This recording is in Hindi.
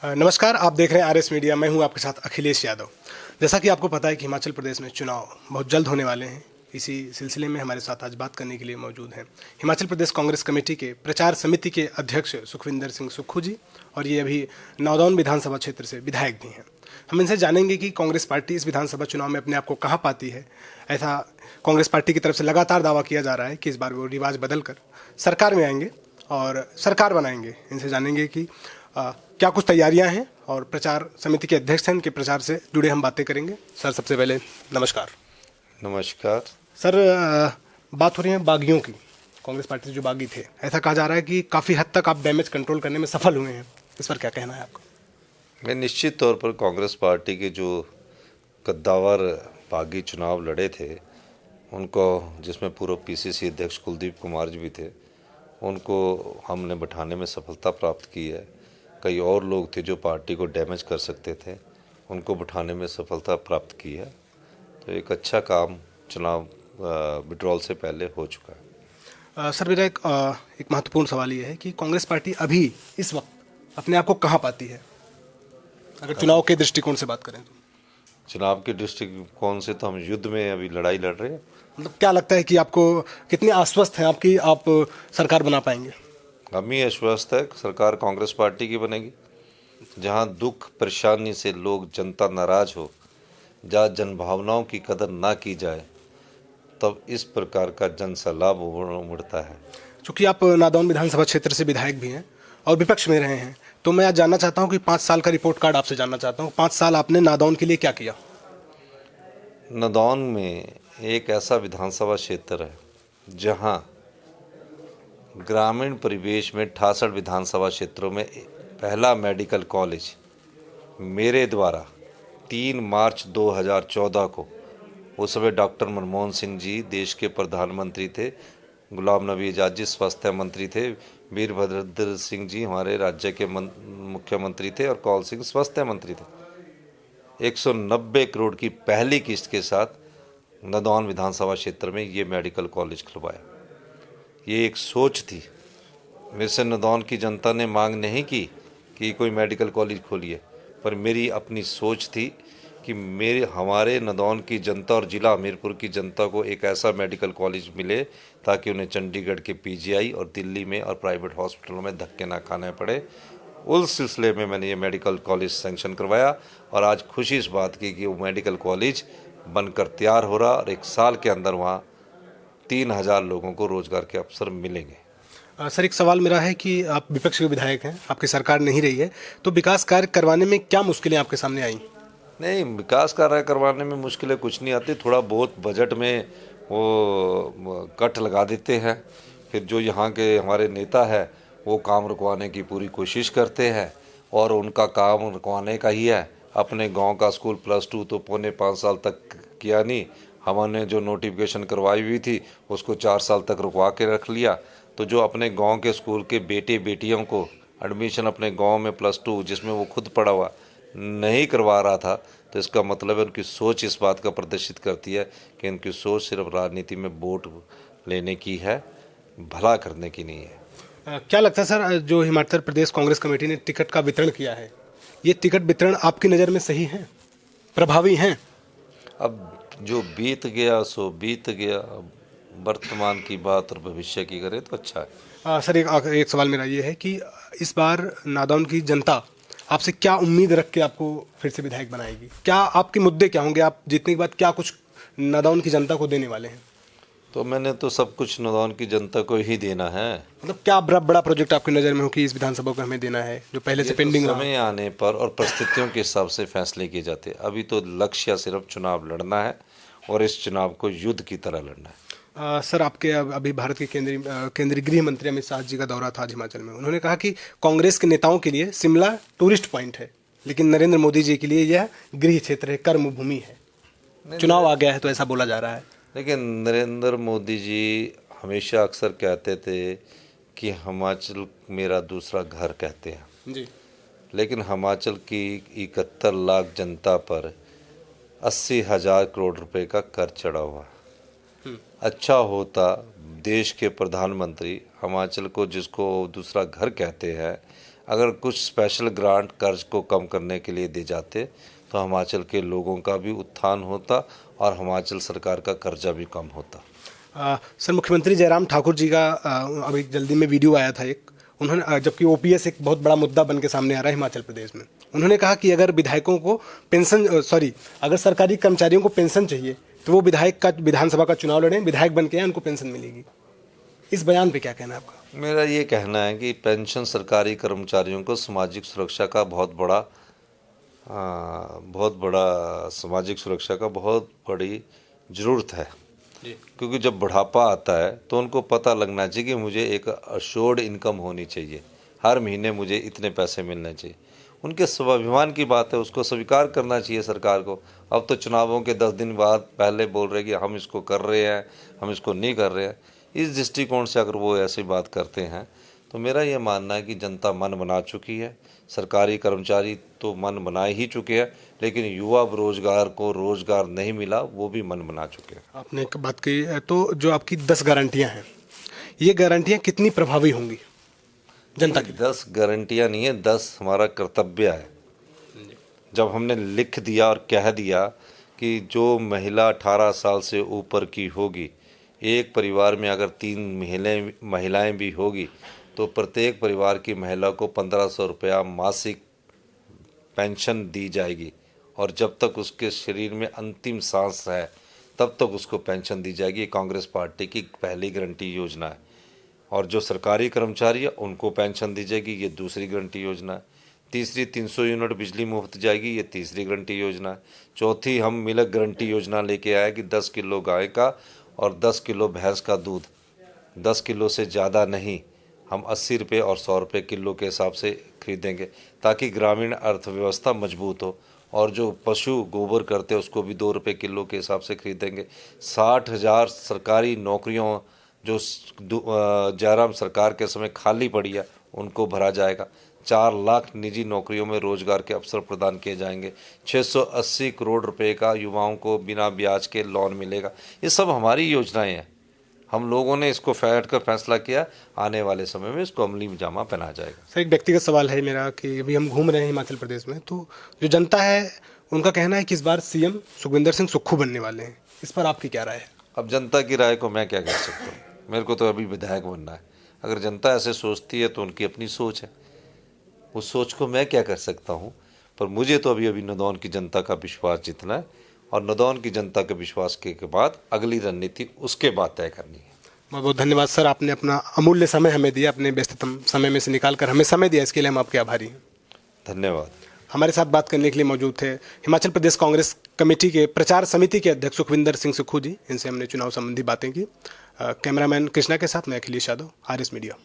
नमस्कार, आप देख रहे हैं आरएस मीडिया। मैं हूं आपके साथ अखिलेश यादव। जैसा कि आपको पता है कि हिमाचल प्रदेश में चुनाव बहुत जल्द होने वाले हैं। इसी सिलसिले में हमारे साथ आज बात करने के लिए मौजूद हैं हिमाचल प्रदेश कांग्रेस कमेटी के प्रचार समिति के अध्यक्ष सुखविंदर सिंह सुक्खू जी, और ये अभी नादौन विधानसभा क्षेत्र से विधायक भी हैं। हम इनसे जानेंगे कि कांग्रेस पार्टी इस विधानसभा चुनाव में अपने आप को कहाँ पाती है। ऐसा कांग्रेस पार्टी की तरफ से लगातार दावा किया जा रहा है कि इस बार वो रिवाज बदल कर सरकार में आएंगे और सरकार बनाएंगे। इनसे जानेंगे कि क्या कुछ तैयारियां हैं, और प्रचार समिति के अध्यक्ष हैं, उनके प्रचार से जुड़े हम बातें करेंगे। सर, सबसे पहले नमस्कार। नमस्कार सर, बात हो रही है बागियों की। कांग्रेस पार्टी से जो बागी थे, ऐसा कहा जा रहा है कि काफ़ी हद तक आप डैमेज कंट्रोल करने में सफल हुए हैं। इस पर क्या कहना है आपका? मैं निश्चित तौर पर कांग्रेस पार्टी के जो कद्दावर बागी चुनाव लड़े थे उनको, जिसमें पूर्व पीसीसी अध्यक्ष कुलदीप कुमार जी भी थे, उनको हमने बिठाने में सफलता प्राप्त की है। कई और लोग थे जो पार्टी को डैमेज कर सकते थे, उनको बिठाने में सफलता प्राप्त की है। तो एक अच्छा काम चुनाव विड्रॉल से पहले हो चुका है। सर, मेरा एक महत्वपूर्ण सवाल ये है कि कांग्रेस पार्टी अभी इस वक्त अपने आप को कहाँ पाती है, अगर चुनाव के दृष्टिकोण से बात करें तो? चुनाव के दृष्टिकोण से तो हम युद्ध में अभी लड़ाई लड़ रहे हैं। मतलब क्या लगता है कि आपको कितने आश्वस्त हैं आपकी आप सरकार बना पाएंगे? हम ही आश्वस्त है सरकार कांग्रेस पार्टी की बनेगी। जहां दुख परेशानी से लोग, जनता नाराज हो, जहाँ जनभावनाओं की कदर ना की जाए, तब इस प्रकार का जन सैलाब उमड़ता है। चूँकि आप नादौन विधानसभा क्षेत्र से विधायक भी हैं और विपक्ष में रहे हैं, तो मैं आज जानना चाहता हूं कि 5 साल का रिपोर्ट कार्ड आपसे जानना चाहता हूं। 5 साल आपने नादौन के लिए क्या किया? नादौन में एक ऐसा विधानसभा क्षेत्र है जहां ग्रामीण परिवेश में 68 विधानसभा क्षेत्रों में पहला मेडिकल कॉलेज मेरे द्वारा 3 मार्च 2014 को, उस समय डॉक्टर मनमोहन सिंह जी देश के प्रधानमंत्री थे, गुलाम नबी आज़ाद जी स्वास्थ्य मंत्री थे, वीरभद्र सिंह जी हमारे राज्य के मुख्यमंत्री थे, और कौल सिंह स्वास्थ्य मंत्री थे। 190 करोड़ की पहली किस्त के साथ नादौन विधानसभा क्षेत्र में ये मेडिकल कॉलेज खुलवाया। ये एक सोच थी। मेरे से नादौन की जनता ने मांग नहीं की कि कोई मेडिकल कॉलेज खोलिए, पर मेरी अपनी सोच थी कि हमारे नादौन की जनता और ज़िला हमीरपुर की जनता को एक ऐसा मेडिकल कॉलेज मिले ताकि उन्हें चंडीगढ़ के पीजीआई और दिल्ली में और प्राइवेट हॉस्पिटलों में धक्के ना खाने पड़े। उस सिलसिले में मैंने ये मेडिकल कॉलेज सैंक्शन करवाया, और आज खुशी इस बात की कि वो मेडिकल कॉलेज बनकर तैयार हो रहा, और 1 साल के अंदर वहाँ 3000 लोगों को रोजगार के अवसर मिलेंगे। सर, एक सवाल मेरा है कि आप विपक्ष के विधायक हैं, आपकी सरकार नहीं रही है, तो विकास कार्य करवाने में क्या मुश्किलें आपके सामने आई? नहीं, विकास कार्य करवाने में मुश्किलें कुछ नहीं आती। थोड़ा बहुत बजट में वो कट लगा देते हैं, फिर जो यहाँ के हमारे नेता है वो काम रुकवाने की पूरी कोशिश करते हैं, और उनका काम रुकवाने का ही है। अपने गांव का स्कूल +2 तो पौने 5 साल तक किया नहीं, हमने जो नोटिफिकेशन करवाई हुई थी उसको 4 साल तक रुकवा के रख लिया। तो जो अपने गांव के स्कूल के बेटे बेटियों को एडमिशन अपने गांव में +2, जिसमें वो खुद पढ़ा हुआ, नहीं करवा रहा था, तो इसका मतलब है उनकी सोच इस बात का प्रदर्शित करती है कि उनकी सोच सिर्फ राजनीति में वोट लेने की है, भला करने की नहीं है। क्या लगता है सर, जो हिमाचल प्रदेश कांग्रेस कमेटी ने टिकट का वितरण किया है, ये टिकट वितरण आपकी नज़र में सही है, प्रभावी हैं? अब जो बीत गया सो बीत गया, अब वर्तमान की बात और भविष्य की करें तो अच्छा है। सर, एक सवाल मेरा ये है कि इस बार नादौन की जनता आपसे क्या उम्मीद रख के आपको फिर से विधायक बनाएगी? क्या आपके मुद्दे क्या होंगे? आप जीतने के बाद क्या कुछ नादौन की जनता को देने वाले हैं? तो मैंने तो सब कुछ नादौन की जनता को ही देना है। मतलब क्या बड़ा प्रोजेक्ट आपकी नज़र में हो कि इस विधानसभा को हमें देना है, जो पहले से पेंडिंग तो समय आने पर और परिस्थितियों के हिसाब से फैसले किए जाते हैं। अभी तो लक्ष्य सिर्फ चुनाव लड़ना है, और इस चुनाव को युद्ध की तरह लड़ना है। सर, आपके अभी भारत के केंद्रीय गृह मंत्री अमित शाह जी का दौरा था आज हिमाचल में। उन्होंने कहा कि कांग्रेस के नेताओं के लिए शिमला टूरिस्ट पॉइंट है, लेकिन नरेंद्र मोदी जी के लिए यह गृह क्षेत्र है, कर्म भूमि है। चुनाव आ गया है तो ऐसा बोला जा रहा है। लेकिन नरेंद्र मोदी जी हमेशा अक्सर कहते थे कि हिमाचल मेरा दूसरा घर कहते हैं जी, लेकिन हिमाचल की 71 लाख जनता पर 80,000 करोड़ रुपए का कर चढ़ा हुआ। अच्छा होता देश के प्रधानमंत्री हिमाचल को, जिसको दूसरा घर कहते हैं, अगर कुछ स्पेशल ग्रांट कर्ज को कम करने के लिए दे जाते तो हिमाचल के लोगों का भी उत्थान होता और हिमाचल सरकार का कर्जा भी कम होता। सर, मुख्यमंत्री जयराम ठाकुर जी का अभी जल्दी में वीडियो आया था एक, उन्होंने जबकि ओपीएस एक बहुत बड़ा मुद्दा बन के सामने आ रहा है हिमाचल प्रदेश में, उन्होंने कहा कि अगर विधायकों को अगर सरकारी कर्मचारियों को पेंशन चाहिए तो वो विधायक का विधानसभा का चुनाव लड़ें, विधायक बन के आए, उनको पेंशन मिलेगी। इस बयान पे क्या कहना है आपका? मेरा ये कहना है कि पेंशन सरकारी कर्मचारियों को सामाजिक सुरक्षा का बहुत बड़ी ज़रूरत है, क्योंकि जब बुढ़ापा आता है तो उनको पता लगना चाहिए कि मुझे एक अश्योर्ड इनकम होनी चाहिए, हर महीने मुझे इतने पैसे मिलने चाहिए। उनके स्वाभिमान की बात है, उसको स्वीकार करना चाहिए सरकार को। अब तो चुनावों के 10 दिन बाद पहले बोल रहे कि हम इसको कर रहे हैं, हम इसको नहीं कर रहे हैं। इस दृष्टिकोण से अगर वो ऐसी बात करते हैं तो मेरा ये मानना है कि जनता मन बना चुकी है, सरकारी कर्मचारी तो मन बना ही चुके हैं, लेकिन युवा बेरोजगार को रोजगार नहीं मिला, वो भी मन बना चुके हैं। आपने एक बात कही है, तो जो आपकी 10 गारंटियां हैं, ये गारंटियां कितनी प्रभावी होंगी जनता की? 10 गारंटियां नहीं है, 10 हमारा कर्तव्य है। जब हमने लिख दिया और कह दिया कि जो महिला 18 साल से ऊपर की होगी, एक परिवार में अगर 3 महिलाएं भी होगी तो प्रत्येक परिवार की महिला को 1500 रुपया मासिक पेंशन दी जाएगी, और जब तक उसके शरीर में अंतिम सांस है तब तक उसको पेंशन दी जाएगी। ये कांग्रेस पार्टी की पहली गारंटी योजना है। और जो सरकारी कर्मचारी है उनको पेंशन दी जाएगी, ये दूसरी गारंटी योजना है। तीसरी 300 यूनिट बिजली मुफ्त जाएगी, ये तीसरी गारंटी योजना है। चौथी हम मिल्क गारंटी योजना लेके आए कि 10 किलो गाय का और 10 किलो भैंस का दूध, 10 किलो से ज़्यादा नहीं, हम 80 रुपये और 100 रुपये किलो के हिसाब से खरीदेंगे, ताकि ग्रामीण अर्थव्यवस्था मजबूत हो। और जो पशु गोबर करते हैं उसको भी 2 रुपये किलो के हिसाब से खरीदेंगे। 60,000 सरकारी नौकरियों जो जयराम सरकार के समय खाली पड़ी है उनको भरा जाएगा। 4 लाख निजी नौकरियों में रोजगार के अवसर प्रदान किए जाएंगे। 680 करोड़ रुपए का युवाओं को बिना ब्याज के लोन मिलेगा। ये सब हमारी योजनाएं हैं, हम लोगों ने इसको बैठ कर फैसला किया, आने वाले समय में इसको अमली जामा पहना जाएगा। सर, एक व्यक्तिगत सवाल है मेरा कि अभी हम घूम रहे हैं हिमाचल प्रदेश में, तो जो जनता है उनका कहना है कि इस बार सीएम सुखविंदर सिंह सुक्खू बनने वाले हैं। इस पर आपकी क्या राय है? अब जनता की राय को मैं क्या कह सकता हूँ, मेरे को तो अभी विधायक बनना है। अगर जनता ऐसे सोचती है तो उनकी अपनी सोच है, उस सोच को मैं क्या कर सकता हूँ। पर मुझे तो अभी नदौन की जनता का विश्वास जीतना है, और नदौन की जनता के विश्वास के बाद अगली रणनीति उसके बाद तय करनी है। बहुत बहुत धन्यवाद सर, आपने अपना अमूल्य समय हमें दिया, अपने व्यस्ततम समय में से निकाल कर हमें समय दिया, इसके लिए हम आपके आभारी हैं। धन्यवाद। हमारे साथ बात करने के लिए मौजूद थे हिमाचल प्रदेश कांग्रेस कमेटी के प्रचार समिति के अध्यक्ष सुखविंदर सिंह सुक्खू जी। इनसे हमने चुनाव संबंधी बातें की। कैमरामैन कृष्णा के साथ मैं अखिलेश यादव, आरएस मीडिया।